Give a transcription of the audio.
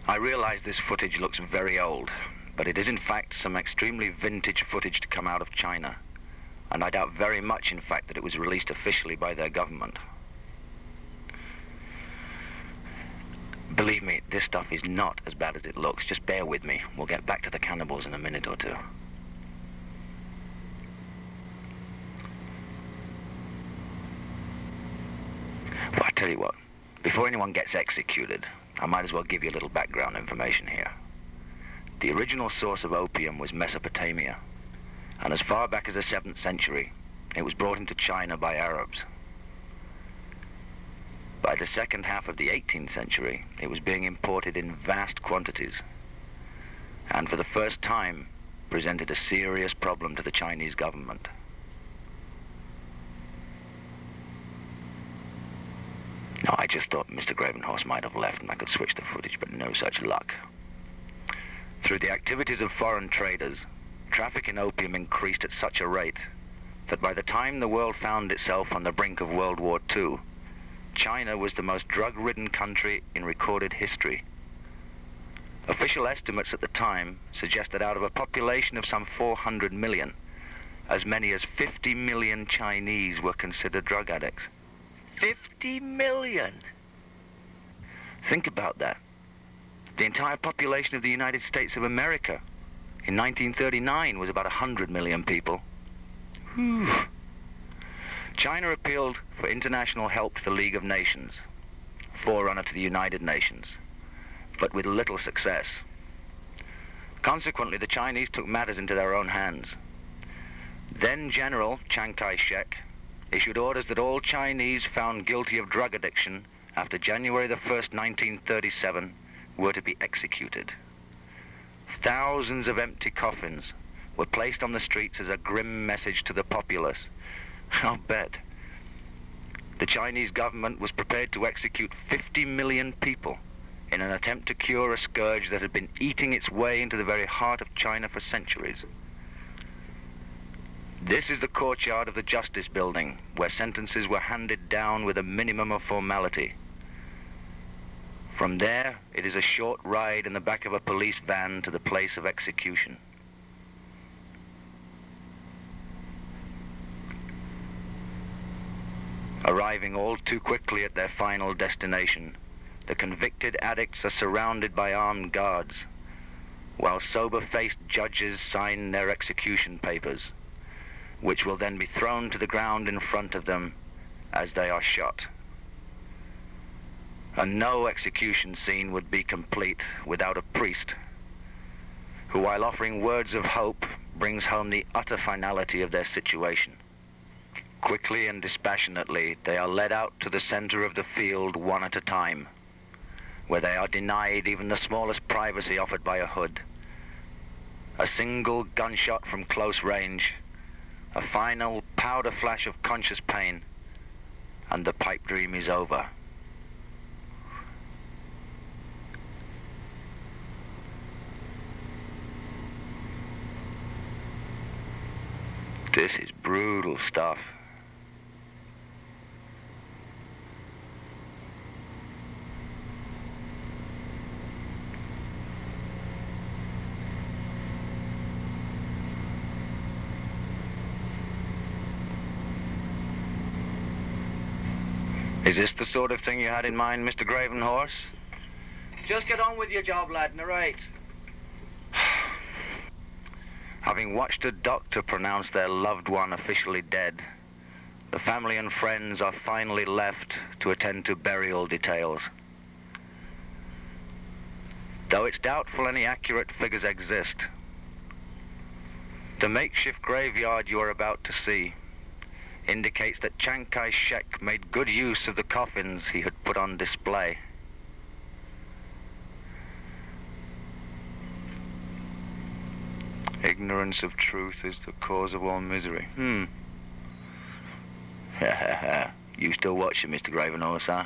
I realize this footage looks very old, but it is in fact some extremely vintage footage to come out of China. And I doubt very much, in fact, that it was released officially by their government. Believe me, this stuff is not as bad as it looks. Just bear with me. We'll get back to the cannibals in a minute or two. Well, I tell you what, before anyone gets executed, I might as well give you a little background information here. The original source of opium was Mesopotamia, and as far back as the 7th century, it was brought into China by Arabs. By the second half of the 18th century, it was being imported in vast quantities, and for the first time presented a serious problem to the Chinese government. Now, I just thought Mr. Gravenhorse might have left and I could switch the footage, but no such luck. Through the activities of foreign traders, traffic in opium increased at such a rate that by the time the world found itself on the brink of World War II, China was the most drug-ridden country in recorded history. Official estimates at the time suggest that out of a population of some 400 million, as many as 50 million Chinese were considered drug addicts. 50 million! Think about that. The entire population of the United States of America in 1939 was about 100 million people. Whew. China appealed for international help to the League of Nations, forerunner to the United Nations, but with little success. Consequently, the Chinese took matters into their own hands. Then General Chiang Kai-shek issued orders that all Chinese found guilty of drug addiction after January the 1st, 1937, were to be executed. Thousands of empty coffins were placed on the streets as a grim message to the populace. I'll bet. The Chinese government was prepared to execute 50 million people in an attempt to cure a scourge that had been eating its way into the very heart of China for centuries. This is the courtyard of the Justice Building, where sentences were handed down with a minimum of formality. From there, it is a short ride in the back of a police van to the place of execution. Arriving all too quickly at their final destination, the convicted addicts are surrounded by armed guards, while sober-faced judges sign their execution papers, which will then be thrown to the ground in front of them as they are shot. And no execution scene would be complete without a priest, who, while offering words of hope, brings home the utter finality of their situation. Quickly and dispassionately, they are led out to the center of the field one at a time, where they are denied even the smallest privacy offered by a hood. A single gunshot from close range, a final powder flash of conscious pain, and the pipe dream is over. This is brutal stuff. Is this the sort of thing you had in mind, Mr. Gravenhorse? Just get on with your job, lad. Narrate. Having watched a doctor pronounce their loved one officially dead, the family and friends are finally left to attend to burial details. Though it's doubtful any accurate figures exist, the makeshift graveyard you are about to see indicates that Chiang Kai-shek made good use of the coffins he had put on display. Ignorance of truth is the cause of all misery. You still watching, Mr. Gravenhorse, huh?